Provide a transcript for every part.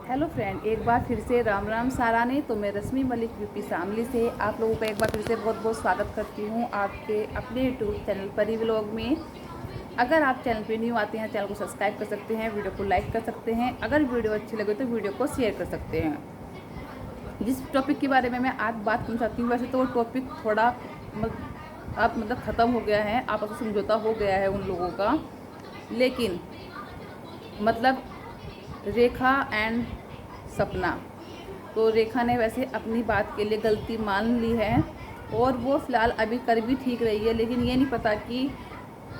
Hello friend, एक बार फिर से राम राम सारा ने। तो मैं रश्मि मलिक यूपी शामली से आप लोगों का एक बार फिर से बहुत बहुत स्वागत करती हूँ आपके अपने यूट्यूब चैनल परी व्लॉग में। अगर आप चैनल पे न्यू आते हैं, चैनल को सब्सक्राइब कर सकते हैं, वीडियो को लाइक कर सकते हैं। अगर वीडियो अच्छी लगे तो वीडियो को शेयर कर सकते हैं। जिस टॉपिक के बारे में मैं आज बात करना चाहती हूँ, वैसे तो वो टॉपिक थोड़ा अब मतलब ख़त्म हो गया है, आपस में समझौता हो गया है उन लोगों का, लेकिन मतलब रेखा एंड सपना। तो रेखा ने वैसे अपनी बात के लिए गलती मान ली है और वो फ़िलहाल अभी कर भी ठीक रही है, लेकिन ये नहीं पता कि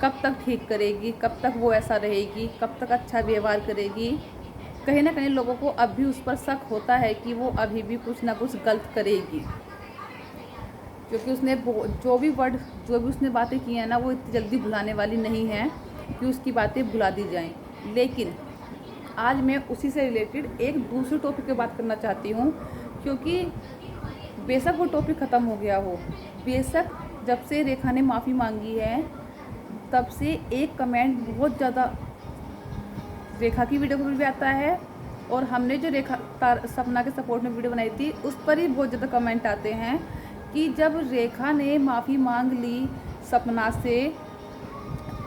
कब तक ठीक करेगी, कब तक वो ऐसा रहेगी, कब तक अच्छा व्यवहार करेगी। कहीं ना कहीं लोगों को अब भी उस पर शक होता है कि वो अभी भी कुछ ना कुछ गलत करेगी, क्योंकि उसने जो भी उसने बातें की हैं ना, वो इतनी जल्दी भुलाने वाली नहीं है कि उसकी बातें भुला दी जाएं। लेकिन आज मैं उसी से रिलेटेड एक दूसरे टॉपिक पे बात करना चाहती हूँ, क्योंकि बेशक वो टॉपिक ख़त्म हो गया हो, बेशक जब से रेखा ने माफ़ी मांगी है तब से एक कमेंट बहुत ज़्यादा रेखा की वीडियो पर भी आता है, और हमने जो सपना के सपोर्ट में वीडियो बनाई थी उस पर ही बहुत ज़्यादा कमेंट आते हैं कि जब रेखा ने माफ़ी मांग ली सपना से,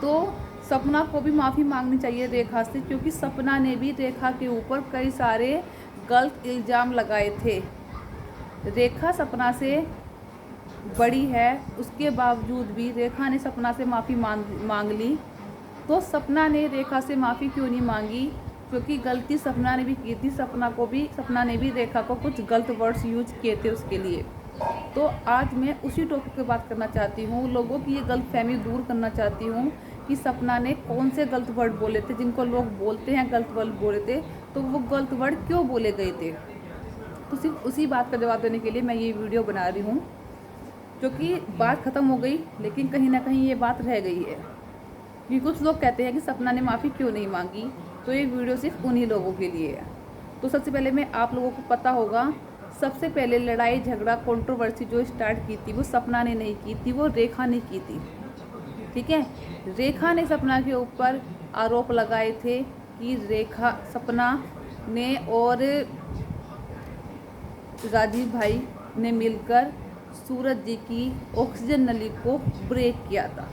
तो सपना को भी माफ़ी मांगनी चाहिए रेखा से, क्योंकि सपना ने भी रेखा के ऊपर कई सारे गलत इल्ज़ाम लगाए थे। रेखा सपना से बड़ी है, उसके बावजूद भी रेखा ने सपना से माफ़ी मांग ली। तो सपना ने रेखा से माफ़ी क्यों नहीं मांगी? क्योंकि गलती सपना ने भी की थी। सपना ने भी रेखा को कुछ गलत वर्ड्स यूज किए थे उसके लिए। तो आज मैं उसी टॉपिक पे बात करना चाहती हूँ, लोगों की ये गलतफहमी दूर करना चाहती हूँ कि सपना ने कौन से गलत वर्ड बोले थे, जिनको लोग बोलते हैं गलत वर्ड बोले थे, तो वो गलत वर्ड क्यों बोले गए थे। तो सिर्फ उसी बात का जवाब देने के लिए मैं ये वीडियो बना रही हूँ, क्योंकि बात ख़त्म हो गई लेकिन कहीं ना कहीं ये बात रह गई है। कि कुछ लोग कहते हैं कि सपना ने माफ़ी क्यों नहीं मांगी, तो ये वीडियो सिर्फ उन्हीं लोगों के लिए है। तो सबसे पहले मैं आप लोगों को पता होगा, सबसे पहले लड़ाई झगड़ा कंट्रोवर्सी जो स्टार्ट की थी वो सपना ने नहीं की थी, वो रेखा ने की थी। ठीक है, रेखा ने सपना के ऊपर आरोप लगाए थे कि सपना ने और राजीव भाई ने मिलकर सूरज जी की ऑक्सीजन नली को ब्रेक किया था।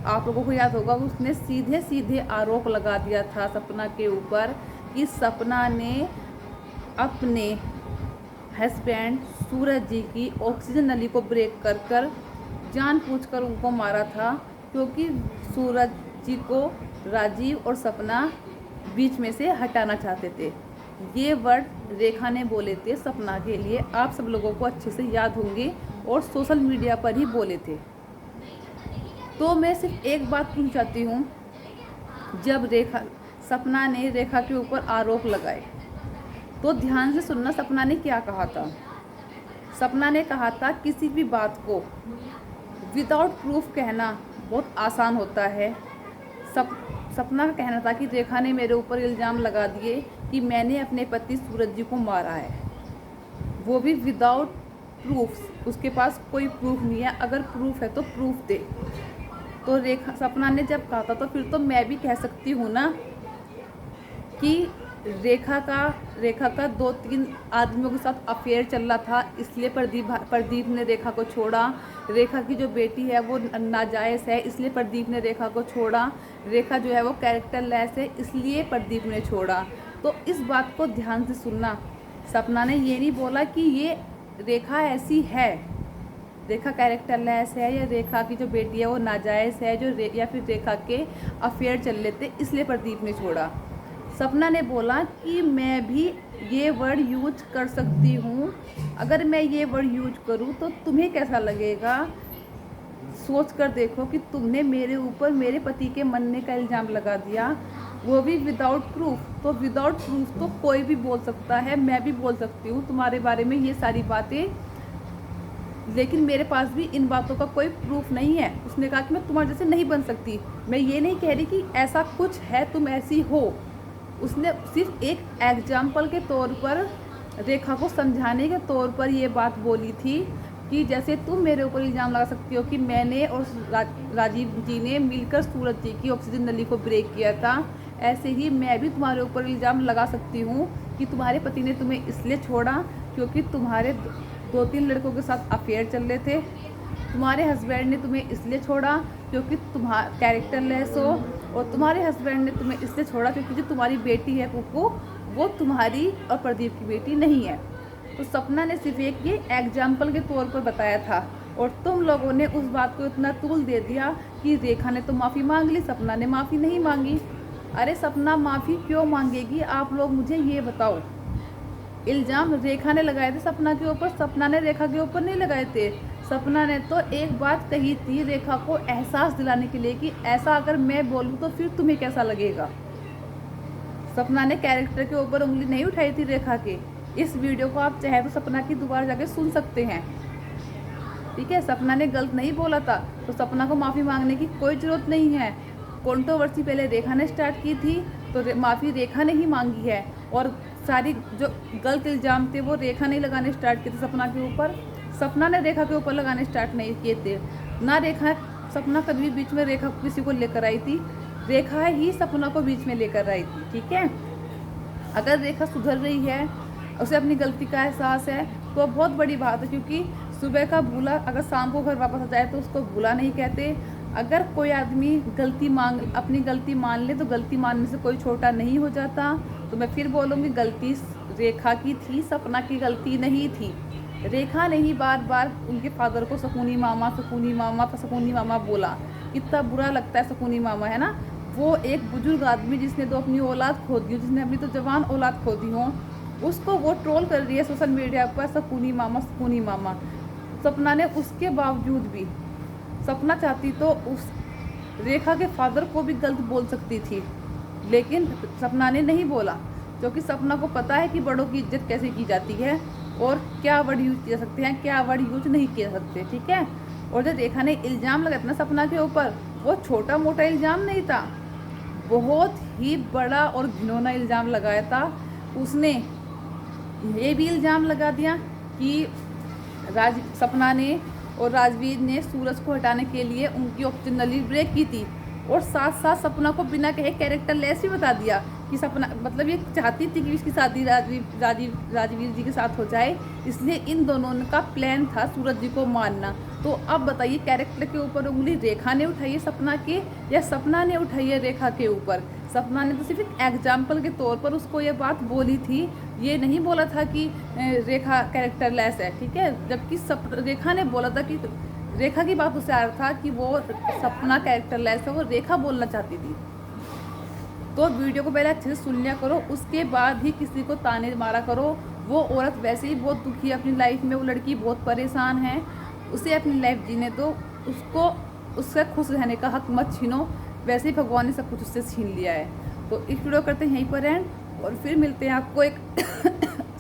आप लोगों को याद होगा, उसने सीधे सीधे आरोप लगा दिया था सपना के ऊपर कि सपना ने अपने हस्बैंड सूरज जी की ऑक्सीजन नली को ब्रेक कर जानबूझकर उनको मारा था, क्योंकि सूरज जी को राजीव और सपना बीच में से हटाना चाहते थे। ये वर्ड रेखा ने बोले थे सपना के लिए, आप सब लोगों को अच्छे से याद होंगे, और सोशल मीडिया पर ही बोले थे। तो मैं सिर्फ एक बात पूछना चाहती हूँ, जब सपना ने रेखा के ऊपर आरोप लगाए तो ध्यान से सुनना, सपना ने क्या कहा था। सपना ने कहा था किसी भी बात को विदाउट प्रूफ कहना बहुत आसान होता है। सपना का कहना था कि रेखा ने मेरे ऊपर इल्ज़ाम लगा दिए कि मैंने अपने पति सूरज जी को मारा है, वो भी विदाउट प्रूफ। उसके पास कोई प्रूफ नहीं है, अगर प्रूफ है तो प्रूफ दे। तो सपना ने जब कहा था, तो फिर तो मैं भी कह सकती हूँ ना कि रेखा का 2-3 आदमियों के साथ अफेयर चल रहा था, इसलिए प्रदीप ने रेखा को छोड़ा। रेखा की जो बेटी है वो नाजायज़ है, इसलिए प्रदीप ने रेखा को छोड़ा। रेखा जो है वो कैरेक्टर लेस है, इसलिए प्रदीप ने छोड़ा। तो इस बात को ध्यान से सुनना, सपना ने ये नहीं बोला कि ये रेखा ऐसी है, रेखा कैरेक्टर लेस है, या रेखा की जो बेटी है वो नाजायज़ है, या फिर रेखा के अफेयर चल लेते इसलिए प्रदीप ने छोड़ा। सपना ने बोला कि मैं भी ये वर्ड यूज कर सकती हूँ, अगर मैं ये वर्ड यूज करूँ तो तुम्हें कैसा लगेगा, सोच कर देखो कि तुमने मेरे ऊपर मेरे पति के मरने का इल्ज़ाम लगा दिया, वो भी विदाउट प्रूफ। तो विदाउट प्रूफ तो कोई भी बोल सकता है, मैं भी बोल सकती हूँ तुम्हारे बारे में ये सारी बातें, लेकिन मेरे पास भी इन बातों का कोई प्रूफ नहीं है। उसने कहा कि मैं तुम्हारे जैसे नहीं बन सकती, मैं ये नहीं कह रही कि ऐसा कुछ है, तुम ऐसी हो। उसने सिर्फ एक एग्जाम्पल के तौर पर, रेखा को समझाने के तौर पर ये बात बोली थी कि जैसे तुम मेरे ऊपर इल्ज़ाम लगा सकती हो कि मैंने और राजीव जी ने मिलकर सूरज जी की ऑक्सीजन नली को ब्रेक किया था, ऐसे ही मैं भी तुम्हारे ऊपर इल्ज़ाम लगा सकती हूँ कि तुम्हारे पति ने तुम्हें इसलिए छोड़ा क्योंकि तुम्हारे 2-3 लड़कों के साथ अफेयर चल रहे थे, तुम्हारे हस्बैंड ने तुम्हें इसलिए छोड़ा क्योंकि तुम्हारा कैरेक्टर लेस हो, और तुम्हारे हस्बैंड ने तुम्हें इसलिए छोड़ा क्योंकि जो तुम्हारी बेटी है कुकू, वो तुम्हारी और प्रदीप की बेटी नहीं है। तो सपना ने सिर्फ एक ये एग्जाम्पल के तौर पर बताया था, और तुम लोगों ने उस बात को इतना तूल दे दिया कि रेखा ने तो माफ़ी मांग ली, सपना ने माफ़ी नहीं मांगी। अरे सपना माफ़ी क्यों मांगेगी, आप लोग मुझे ये बताओ। इल्ज़ाम रेखा ने लगाए थे सपना के ऊपर, सपना ने रेखा के ऊपर नहीं लगाए थे। सपना ने तो एक बात कही थी रेखा को एहसास दिलाने के लिए कि ऐसा अगर मैं बोलूँ तो फिर तुम्हें कैसा लगेगा। सपना ने कैरेक्टर के ऊपर उंगली नहीं उठाई थी रेखा के। इस वीडियो को आप चाहे तो सपना की दोबारा जाके सुन सकते हैं, ठीक है। सपना ने गलत नहीं बोला था, तो सपना को माफ़ी मांगने की कोई ज़रूरत नहीं है। कंट्रोवर्सी पहले रेखा ने स्टार्ट की थी, तो माफ़ी रेखा ने ही मांगी है, और सारी जो गलत इल्ज़ाम थे वो रेखा ने लगाने स्टार्ट किए थे सपना के ऊपर। सपना ने रेखा के ऊपर लगाने स्टार्ट नहीं किए थे ना। रेखा सपना कभी बीच में रेखा किसी को लेकर आई थी, रेखा ही सपना को बीच में लेकर आई थी, ठीक है। अगर रेखा सुधर रही है, उसे अपनी गलती का एहसास है, तो बहुत बड़ी बात है, क्योंकि सुबह का भूला अगर शाम को घर वापस आ जाए तो उसको भूला नहीं कहते। अगर कोई आदमी अपनी गलती मान ले तो गलती मानने से कोई छोटा नहीं हो जाता। तो मैं फिर बोलूँगी, गलती रेखा की थी, सपना की गलती नहीं थी। रेखा ने ही बार बार उनके फादर को सकूनी मामा सकूनी मामा सकूनी मामा बोला। कितना बुरा लगता है सकूनी मामा, है ना। वो एक बुजुर्ग आदमी जिसने तो अपनी औलाद खो दी हो, जिसने अपनी तो जवान औलाद खो दी हो, उसको वो ट्रोल कर रही है सोशल मीडिया पर सकूनी मामा सकूनी मामा। सपना ने उसके बावजूद भी, सपना चाहती तो उस रेखा के फादर को भी गलत बोल सकती थी, लेकिन सपना ने नहीं बोला, क्योंकि सपना को पता है कि बड़ों की इज्जत कैसे की जाती है और क्या वर्ड यूज किए सकते हैं, क्या वर्ड यूज नहीं किए सकते, ठीक है। और जब रेखा ने इल्ज़ाम लगाया था ना सपना के ऊपर, वो छोटा मोटा इल्ज़ाम नहीं था, बहुत ही बड़ा और घिनौना इल्ज़ाम लगाया था। उसने ये भी इल्ज़ाम लगा दिया कि सपना ने और राजवीर ने सूरज को हटाने के लिए उनकी ऑक्सीजन नली ब्रेक की थी, और साथ साथ सपना को बिना कहे कैरेक्टर लेस भी बता दिया कि सपना मतलब ये चाहती थी कि इसकी शादी राजवीर जी के साथ हो जाए, इसलिए इन दोनों का प्लान था सूरज जी को मारना। तो अब बताइए, कैरेक्टर के ऊपर उंगली रेखा ने उठाई है सपना के, या सपना ने उठाई है रेखा के ऊपर। सपना ने तो सिर्फ एक एग्जाम्पल के तौर पर उसको ये बात बोली थी, ये नहीं बोला था कि रेखा कैरेक्टर लेस है, ठीक है। जबकि रेखा ने बोला था कि रेखा की बात उससे आ रहा था कि वो सपना कैरेक्टर लेस है, वो रेखा बोलना चाहती थी। तो वीडियो को पहले अच्छे से सुन लिया करो, उसके बाद ही किसी को ताने मारा करो। वो औरत वैसे ही बहुत दुखी है अपनी लाइफ में, वो लड़की बहुत परेशान है, उसे अपनी लाइफ जीने दो, उसको उसका खुश रहने का हक मत छीनो। वैसे ही भगवान ने सब कुछ उससे छीन लिया है। तो इस वीडियो करते हैं यहीं पर एंड, और फिर मिलते हैं आपको एक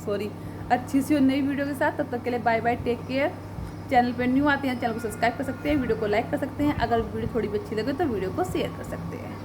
सॉरी अच्छी सी और नई वीडियो के साथ। तब तक के लिए bye bye, take care. Channel पर न्यू आते हैं, चैनल को सब्सक्राइब कर सकते हैं, वीडियो को लाइक कर सकते हैं। अगर वीडियो थोड़ी भी अच्छी लगे तो वीडियो को शेयर कर सकते हैं।